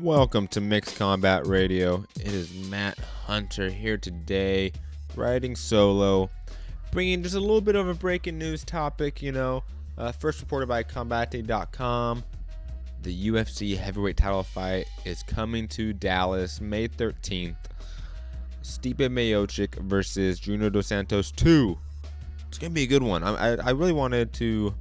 Welcome to Mixed Combat Radio. It is Matt Hunter here today, riding solo, bringing just a little bit of a breaking news topic, first reported by Combate.com. The UFC heavyweight title fight is coming to Dallas May 13th. Stipe Miocic versus Junior Dos Santos 2. It's going to be a good one. I really wanted to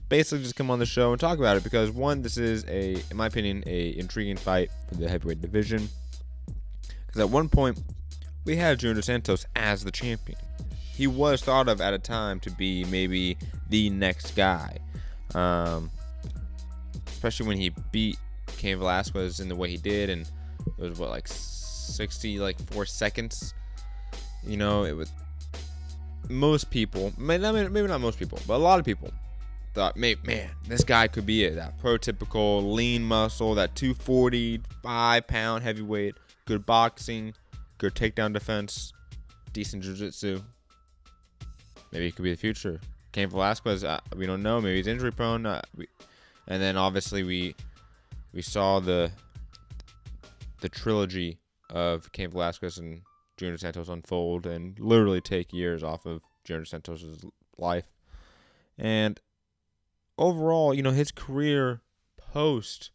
basically just come on the show and talk about it because, one, this is in my opinion, a intriguing fight for the heavyweight division. Because at one point, we had Junior Dos Santos as the champion. He was thought of at a time to be maybe the next guy. Especially when he beat Cain Velasquez in the way he did, and it was 4 seconds. It was most people, maybe not most people, but a lot of people thought, man, this guy could be it. That prototypical lean muscle, that 245-pound heavyweight, good boxing, good takedown defense, decent jiu-jitsu. Maybe it could be the future. Cain Velasquez, we don't know. Maybe he's injury prone. And then obviously we saw the trilogy of Cain Velasquez and Junior Dos Santos unfold and literally take years off of Junior Dos Santos' life. And overall, his career post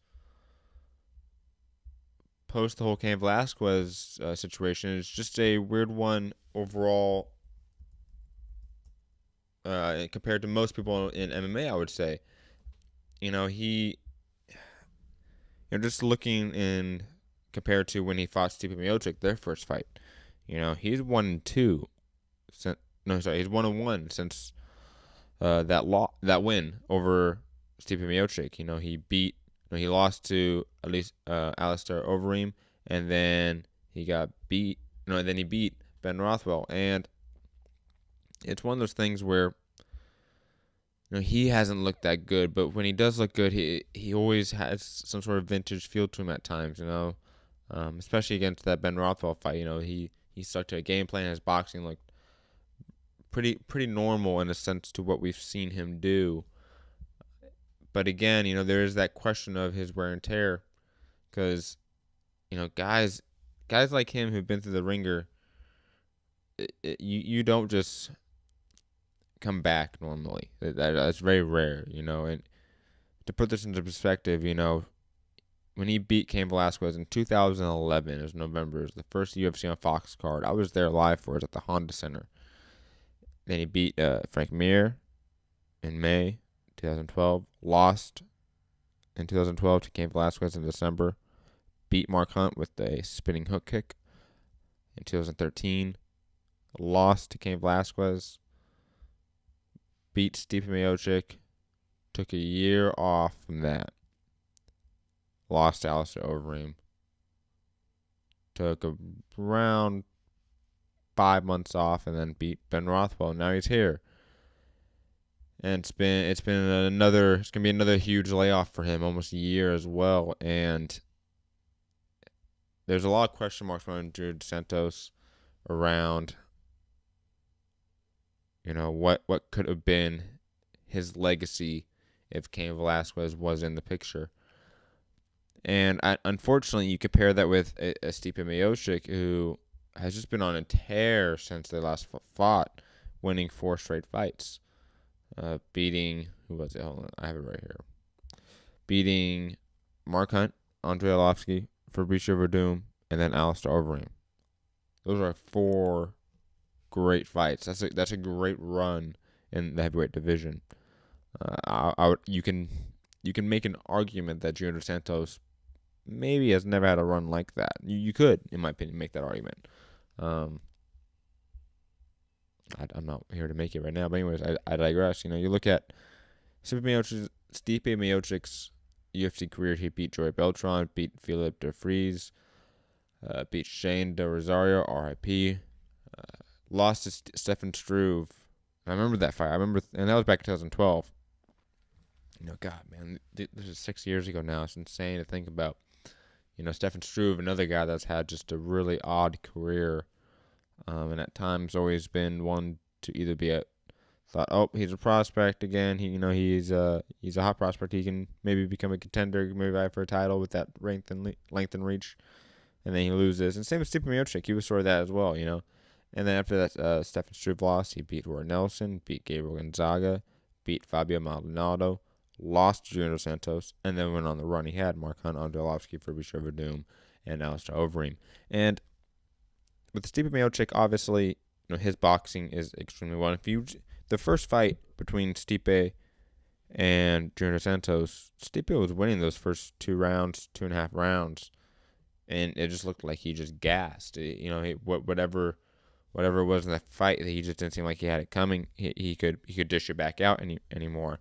the whole Cain Velasquez situation is just a weird one overall compared to most people in MMA, I would say. He just looking in compared to when he fought Stipe Miocic, their first fight. He's 1-2. He's 1-1 since that win over Stipe Miocic. He lost to at least Alistair Overeem, and then he beat Ben Rothwell, and it's one of those things where he hasn't looked that good, but when he does look good, he always has some sort of vintage feel to him at times. Especially against that Ben Rothwell fight. He stuck to a game plan. His boxing looked pretty normal in a sense to what we've seen him do. But again, there is that question of his wear and tear, because guys like him who've been through the ringer, you don't just come back normally. That's very rare, and to put this into perspective, when he beat Cain Velasquez in 2011, it was November, it was the first UFC on Fox card. I was there live for it at the Honda Center. Then he beat Frank Mir in May 2012. Lost in 2012 to Cain Velasquez in December. Beat Mark Hunt with a spinning hook kick in 2013. Lost to Cain Velasquez. Beat Stipe Miocic. Took a year off from that. Lost to Alistair Overeem. Took around 5 months off and then beat Ben Rothwell. Now he's here. And it's gonna be another huge layoff for him, almost a year as well. And there's a lot of question marks around Junior Dos Santos around what could have been his legacy if Cain Velasquez was in the picture. And unfortunately, you compare that with a Stipe Miocic, who has just been on a tear since they last fought, winning 4 straight fights. Beating, who was it? Hold on, I have it right here. Beating Mark Hunt, Andrei Arlovski, Fabricio Verdum, and then Alistair Overeem. Those are 4 great fights. That's a great run in the heavyweight division. You can make an argument that Junior Dos Santos maybe has never had a run like that. You could, in my opinion, make that argument. I'm not here to make it right now, but anyways, I digress. You look at Stipe Miocic's UFC career. He beat Joey Beltran, beat Philip de Vries, beat Shane De Rosario, R.I.P., lost to Stefan Struve. I remember that fight. And that was back in 2012. God, man, this is 6 years ago now. It's insane to think about. Stefan Struve, another guy that's had just a really odd career, and at times always been one to either be a Thought, oh, he's a prospect again. He's a hot prospect. He can maybe become a contender, maybe vie for a title with that length and reach. And then he loses. And same with Stipe Miocic. He was sort of that as well, And then after that, Stefan Struve lost. He beat Roy Nelson, beat Gabriel Gonzaga, beat Fabio Maldonado, lost to Junior Dos Santos, and then went on the run he had. Mark Hunt, Andre Arlovski, Fabricio Verdum, and Alistair Overeem. And with Stipe Miocic, obviously, his boxing is extremely well. The first fight between Stipe and Junior Dos Santos, Stipe was winning those first 2.5 rounds, and it just looked like he just gassed. Whatever it was in that fight, he just didn't seem like he had it coming. He could dish it back out anymore.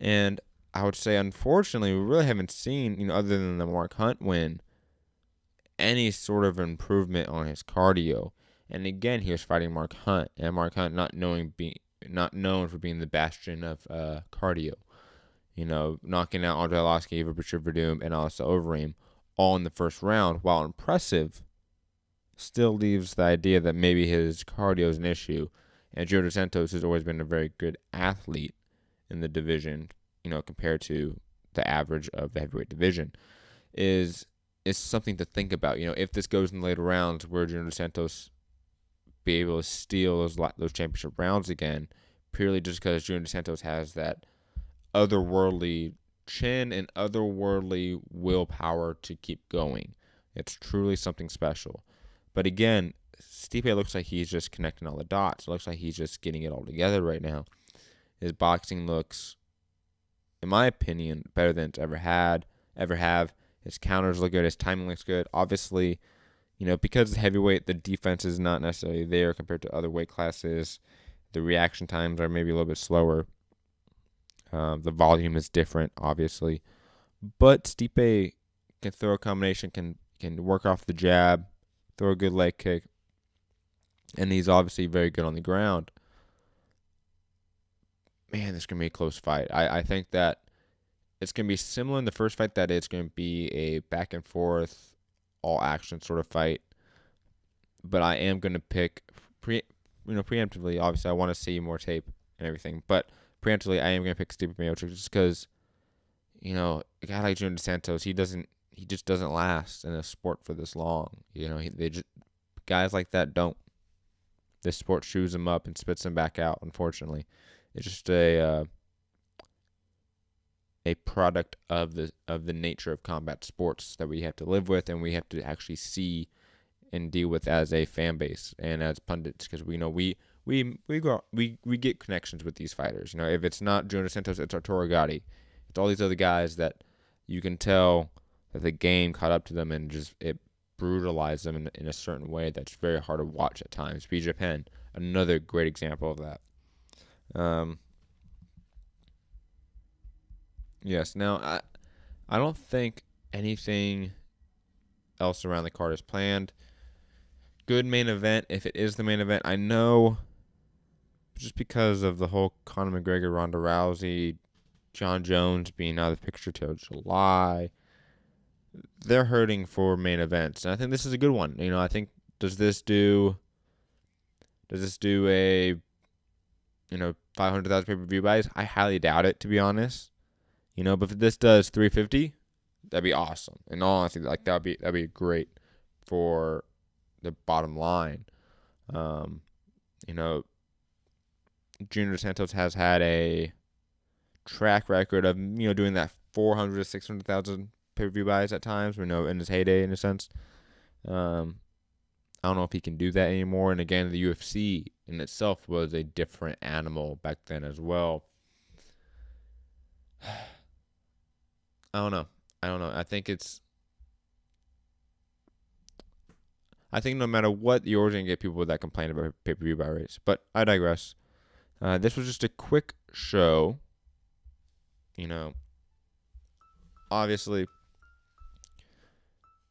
And I would say, unfortunately, we really haven't seen, other than the Mark Hunt win, any sort of improvement on his cardio. And again, he was fighting Mark Hunt, and Mark Hunt not known for being the bastion of cardio. Knocking out Andre Arlovski, Fabricio Verdum, and Alistair Overeem all in the first round, while impressive, still leaves the idea that maybe his cardio is an issue. And Junior Dos Santos has always been a very good athlete in the division, compared to the average of the heavyweight division. Is something to think about. If this goes in the later rounds, where Junior Dos Santos be able to steal those championship rounds again, purely just because Junior Dos Santos has that otherworldly chin and otherworldly willpower to keep going. It's truly something special. But again, Stipe looks like he's just connecting all the dots. It looks like he's just getting it all together right now. His boxing looks, in my opinion, better than it's ever have. His counters look good. His timing looks good. Obviously, because it's heavyweight, the defense is not necessarily there compared to other weight classes. The reaction times are maybe a little bit slower. The volume is different, obviously. But Stipe can throw a combination, can work off the jab, throw a good leg kick, and he's obviously very good on the ground. Man, this is going to be a close fight. I think that it's going to be similar in the first fight, that it's going to be a back and forth, all action sort of fight. But I am going to pick, preemptively, obviously I want to see more tape and everything, but preemptively I am going to pick Stipe Miocic just because, a guy like Junior Dos Santos, he just doesn't last in a sport for this long. Guys like that don't. This sport chews them up and spits them back out, unfortunately. It's just a product of the nature of combat sports that we have to live with, and we have to actually see and deal with as a fan base and as pundits, because we get connections with these fighters. If it's not Junior Dos Santos, it's Arturo Gatti. It's all these other guys that you can tell that the game caught up to them and just it brutalized them in a certain way that's very hard to watch at times. BJ Penn, another great example of that. Yes. Now, I don't think anything else around the card is planned. Good main event, if it is the main event. I know, just because of the whole Conor McGregor, Ronda Rousey, John Jones being out of the picture till July, they're hurting for main events, and I think this is a good one. I think does this do a 500,000 pay-per-view buys? I highly doubt it, to be honest. But if this does 350, that'd be awesome. In all honesty, that'd be great for the bottom line. Junior Dos Santos has had a track record of doing that 400 to 600,000 pay-per-view buys at times. In his heyday, in a sense. I don't know if he can do that anymore. And again, the UFC in itself was a different animal back then as well. I don't know. I think no matter what, you're always going to get people that complain about pay-per-view buy rates. But I digress. This was just a quick show. Obviously,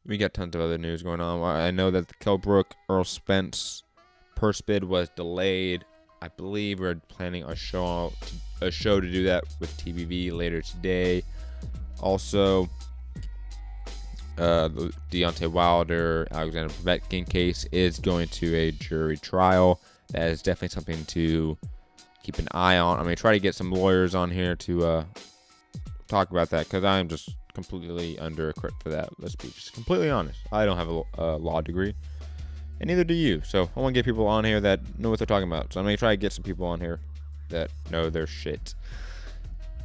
we got tons of other news going on. I know that the Kell Brook Earl Spence purse bid was delayed. I believe we're planning a show to do that with TBV later today. Also, the Deontay Wilder, Alexander Povetkin case is going to a jury trial. That is definitely something to keep an eye on. I'm going to try to get some lawyers on here to talk about that, because I'm just completely under-equipped for that. Let's be just completely honest. I don't have a law degree, and neither do you. So I want to get people on here that know what they're talking about. So I'm going to try to get some people on here that know their shit.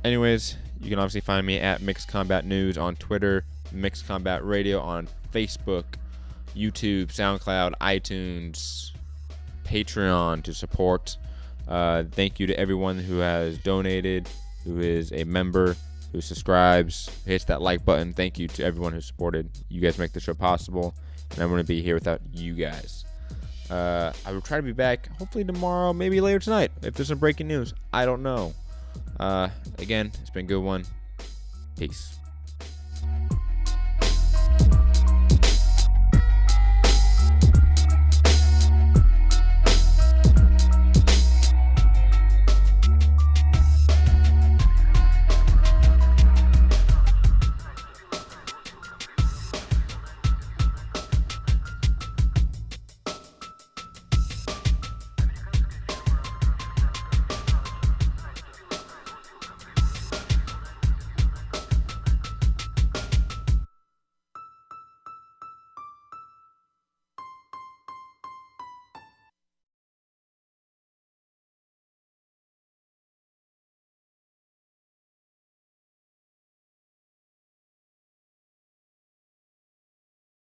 Anyways, you can obviously find me at Mixed Combat News on Twitter, Mixed Combat Radio on Facebook, YouTube, SoundCloud, iTunes, Patreon to support. Thank you to everyone who has donated, who is a member, who subscribes, hits that like button. Thank you to everyone who supported. You guys make the show possible, and I wouldn't be here without you guys. I will try to be back hopefully tomorrow, maybe later tonight, if there's some breaking news. I don't know. Again, it's been a good one. Peace.